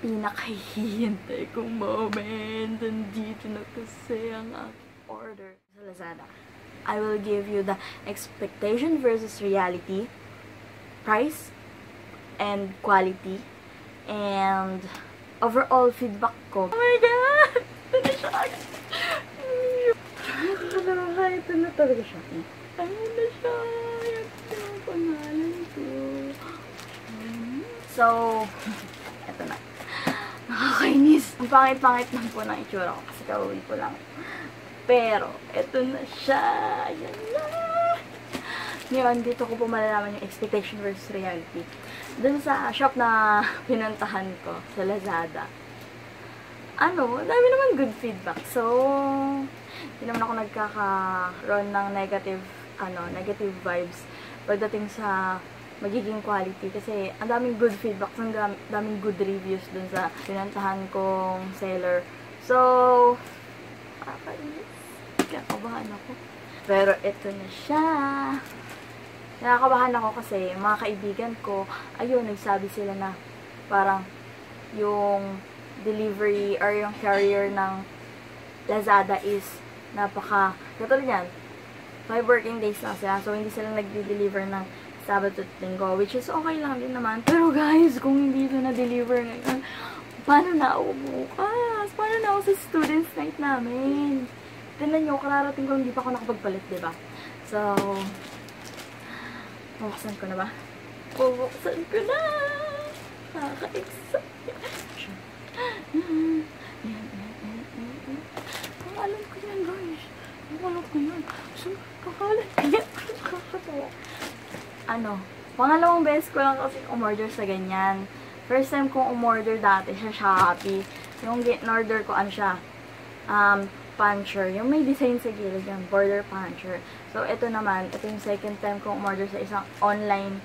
pinakahihintay kong moment. Nandito na kasi ang aking order sa Lazada. I will give you the expectation versus reality, price, and quality, and overall feedback ko. Oh my God! Ito na siya! Ito na talaga siya. Ayun na siya! Ito ang pangalan ko. So, ito na. Nakakainis. Ang pangit-pangit lang po ng itsura ko kasi kauwi ko lang. Pero, ito na siya. Ayan na. Ngayon, dito ko po malalaman yung expectation versus reality. Dun sa shop na pinuntahan ko, sa Lazada. Dami naman good feedback. So, hindi naman ako nagkakaroon ng negative vibes pagdating sa magiging quality. Kasi, ang daming good feedback, ang daming good reviews dun sa pinuntahan kong seller. So, kakabahan ako. Pero, ito na siya. Nakakabahan ako kasi mga kaibigan ko, ayun, nagsabi sila na parang yung delivery or yung carrier ng Lazada is katulad yan, 5 working days lang sila. So, hindi sila nagde-deliver ng Sabado at Linggo, which is okay lang din naman. Pero guys, kung hindi ito na-deliver ngayon, paano na ako bukas? Paano na ako sa students night namin? Tignan nyo, kararating ko hindi pa ako nakapagpalit, diba? So, bubuksan ko na ba? Bubuksan ko na! Nakaka-excite! Ang alam ko yan, guys. Ang alam ko yan. So, kakalat ko yan. Nakakatawa. Pangalawang beses ko lang kasi umorder sa ganyan. First time kong umorder dati sa Shopee. Yung in-order ko, puncher. Yung may design sa gilid yan, border puncher. So, ito naman, ito yung second time kong umorder sa isang online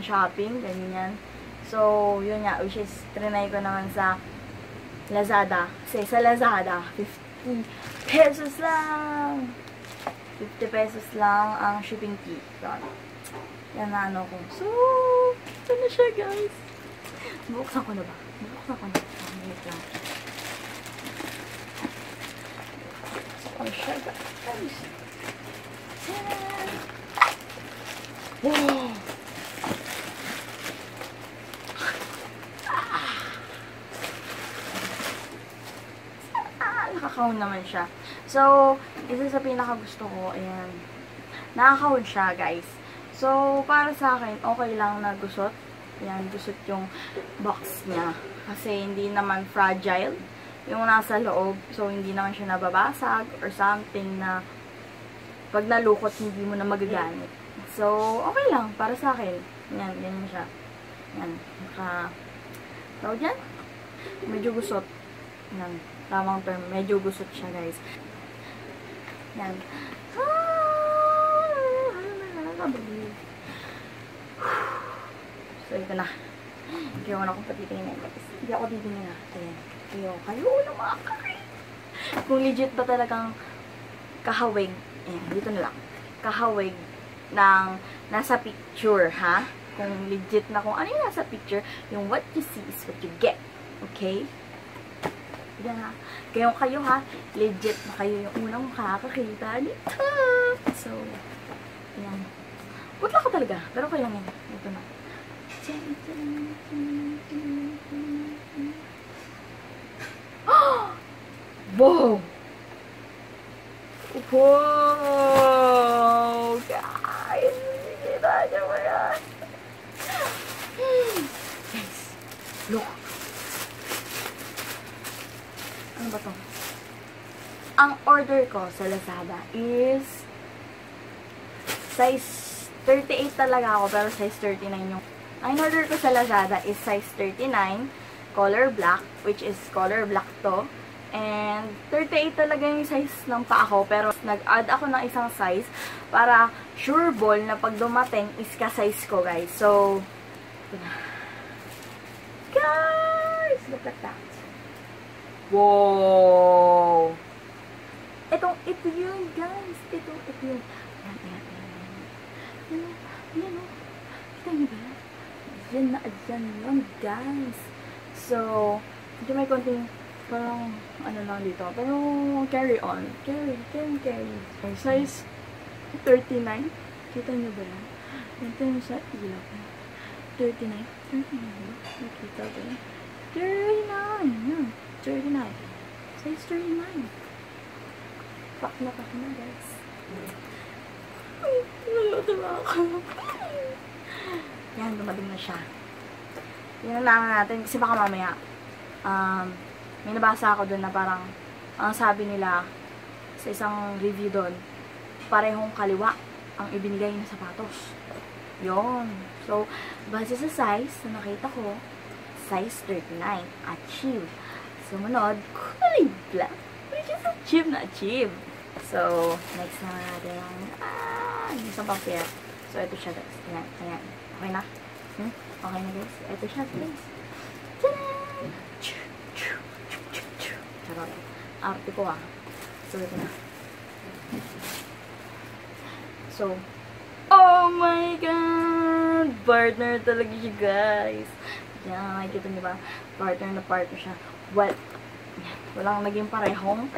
shopping, ganyan. So, yun nga, which is, trinay ko naman sa Lazada. Kasi sa Lazada, 50 pesos lang! 50 pesos lang ang shipping fee. Yan na ko. So, ito na siya, guys. Buksan ko na ba? Buksan ko na. Wait lang. Oh, siya, guys. Wow! Nakakahon naman siya. So, isa sa pinakagusto ko, ayan. Nakakahon siya, guys. So, para sa akin, okay lang na gusot. Ayan, gusot yung box niya. Kasi hindi naman fragile yung nasa loob. So, hindi naman siya nababasag or something na pag nalukot, hindi mo na magagamit. So, okay lang. Para sa akin. Yan, ganyan siya. Yan. Tawag yan? Medyo gusot. Yan. Tamang term. Medyo gusot siya, guys. Yan. So, ito na. Kaya wala akong patitingin, guys. Hindi ako titingin na. Ayan. Kayo na mga karin. Kung legit ba talagang kahawig, ayan, dito na lang. Kahawig ng nasa picture, ha? Kung legit na kung ano yung nasa picture, yung what you see is what you get. Okay? Yan ha. Kayo ha, legit na kayo yung unang makakakita dito. So, ayan. Putla ko talaga. Pero okay lang yan. Ito na. Wow! Wow! Guys! Kita niyo ba yan? Guys! Look! Ano ba to? Ang order ko sa Lazada is size 38 talaga ako, pero size 39 yung... Ang order ko sa Lazada is size 39, color black, which is color black to. And 38 talaga yung size ng paa ko, pero nag-add ako ng isang size para sure ball na pag dumating is ka-size ko, guys. So, guys, look at that. Wow! Ito yun, guys. Ito yun. Yan. Yan o. Kita niyo ba? ayan lang, guys. So, medyo may konting, parang, ano lang dito. Pero, carry on. Carry. Size 39. Kita nyo ba yan? Ito yung sa ilaw. 39. 39 ba? Nakita ba yan? 39. Yan. 39. Size 39. Pak na, guys. Ay, nalatawa ako. Yan, dumating na siya. Yan lang natin. Kasi baka mamaya, may nabasa ako dun na parang, ang sabi nila, sa isang review dun, parehong kaliwa ang ibinigay na sapatos. Yon. So, base sa size na nakita ko, size 39. Achieve. Sumunod, kulay black. Which is achieve na achieve. So, next na natin ang isang papier. So, ito siya, guys. Ayan. Okay na? Okay na, guys. Ito siya, guys. Tadaan! Charot. Arte ko, So, ito na. So, oh my God! Partner talaga siya, guys. Yan, nakikita niyo ba? Partner na partner siya. Well, walang naging parehong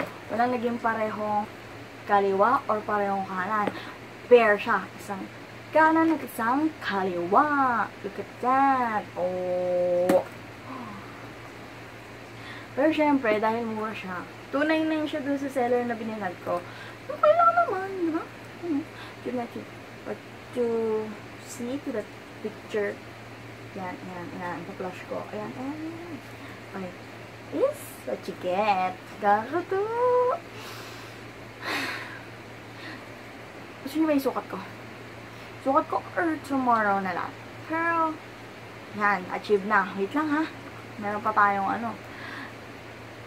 kaliwa or parehong kanan. Pair siya. Isang kanan at isang kaliwa. Look at that. Oh. Pero syempre, dahil mura siya, 299 siya dun sa seller na binilad ko. Okay lang naman, di ba? But to see to that picture, yan, pa-flash ko. Ayan. Okay. Is what you get. Gagato. Gusto niyo ba yung sukat ko? Sukat ko or tomorrow na lang. Pero, yan, achieve na. Wait lang, ha? Meron pa tayong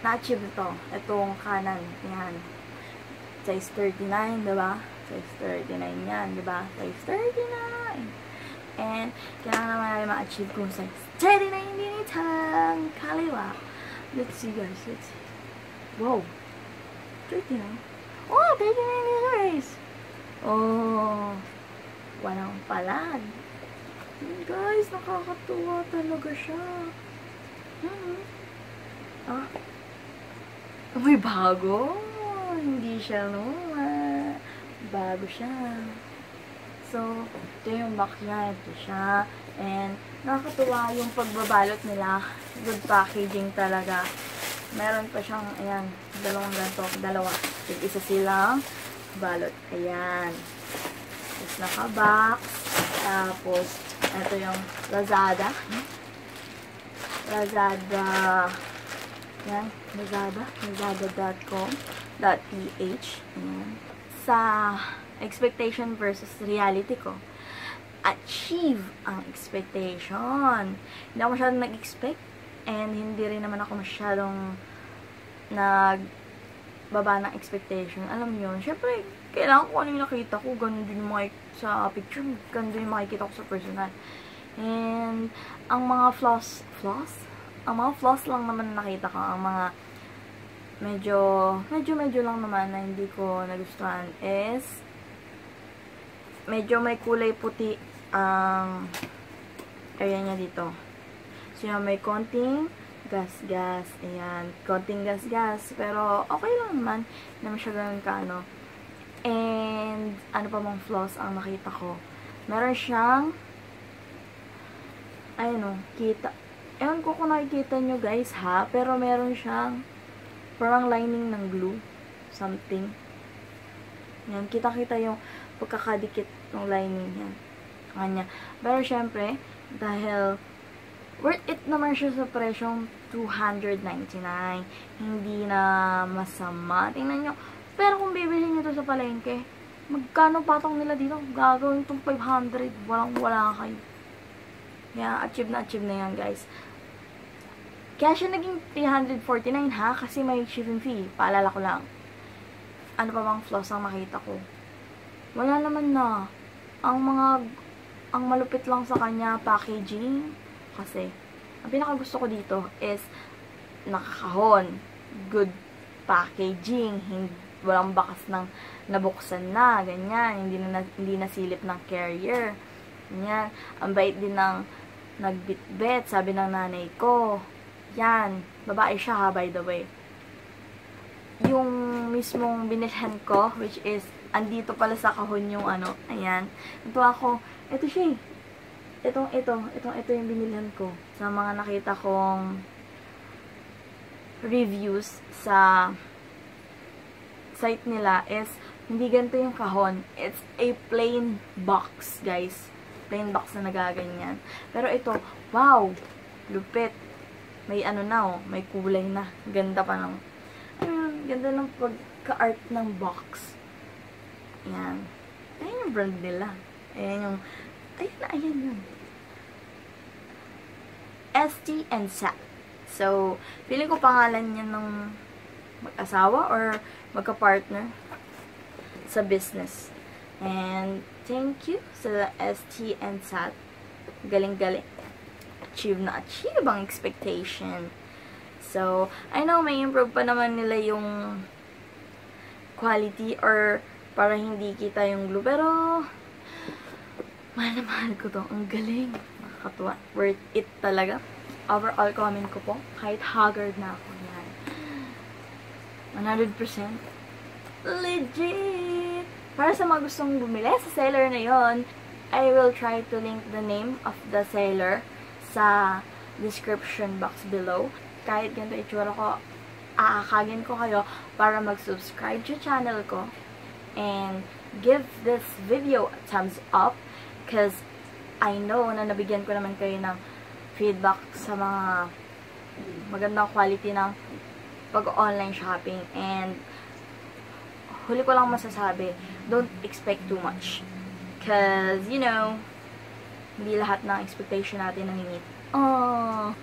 na-achieve ito. Itong kanan. Yan. Size 39, diba? Size 39 yan, diba? Size 39. And, kailangan naman namin ma-achieve kung size 39 din itang kaliwa. Let's see, guys. Let's see. Wow. 39. Oh, 39 is guys. Oh. Walang palad. Guys, nakakatuwa talaga siya. May bago. Hindi siya, bago siya. So, ito yung back niya. Ito siya. And, nakakatuwa yung pagbabalot nila. Good packaging talaga. Meron pa siyang, ayan, dalawang ganito. Dalawa. Isa silang balot. Ayan. Tapos naka-box. Tapos, ito yung Lazada. Yan. Lazada.com.ph. Sa expectation versus reality ko, achieve ang expectation. Hindi ako masyadong nag-expect and hindi rin naman ako masyadong nagbaba ng expectation. Alam niyo, syempre, kailangan ko ano yung nakita ko, ganun din yung sa picture, ganun din yung makikita ko sa personal. And, ang mga flaws? Ang mga flaws lang naman nakita ko, ang mga medyo lang naman na hindi ko nagustuhan is medyo may kulay puti ang area niya dito. So, yan, may konting gas-gas. Ayan, konting gas-gas. Pero, okay lang naman. Hindi naman siya ganun kaano. And, ano pa mong flaws ang nakita ko? Meron siyang ayun kita. Ewan ko kung nakikita nyo guys ha, pero meron siyang parang lining ng glue. Something. Yan, kita-kita yung pagkakadikit ng lining yan. Kanya. Pero syempre, dahil worth it naman siya sa presyong $299. Hindi na masama. Tingnan nyo. Pero kung bibilhin nyo to sa palengke, magkano patong nila dito? Gagawin itong 500. Walang-wala kayo. Yeah, achieve na yan guys. Kaya siya naging 349 ha, kasi may shipping fee. Paalala ko lang. Ano pa bang flaws ang makita ko? Wala naman na. Ang malupit lang sa kanya, packaging. Kasi, ang pinakagusto ko dito is nakakahon. Good packaging. Walang bakas ng nabuksan na. Ganyan. Hindi nasilip ng carrier. Ganyan. Ang bait din ng nagbitbit, sabi ng nanay ko. Yan, babae siya ha, by the way. Yung mismong binilhan ko, which is, andito pala sa kahon yung ano, ayan. Ito ako, ito siya eh. Ito yung binilhan ko. Sa mga nakita kong reviews sa site nila is, hindi ganito yung kahon. It's a plain box, guys. Plain box na nagaganyan. Pero ito, wow! Lupit. May ano na oh, may kulay na. Ganda pa ng, ganda ng pagka-art ng box. Ayan. Ayan yung brand nila. Ayan yung, ayan yun. ST and SAT. So, feeling ko pangalan niya ng mag-asawa or magka-partner sa business. And, thank you sa ST and SAT. Galing-galing. Achieve na achieve ang expectation. So, I know may improve pa naman nila yung quality or para hindi kita yung glue. Pero, mahal na mahal ko to. Ang galing. Nakakatuwa. Worth it talaga. Overall comment ko po, kahit haggard na ako yan. 100% legit! Para sa mga gustong bumili sa seller na yon, I will try to link the name of the seller sa description box below. Kahit ganito itsura ko, aakagin ko kayo para mag-subscribe sa channel ko and give this video a thumbs up because I know na nabigyan ko naman kayo ng feedback sa mga magandang quality ng pag-online shopping. And huli ko lang masasabi, don't expect too much. Because, you know, hindi lahat ng expectation natin nangingit. Oh,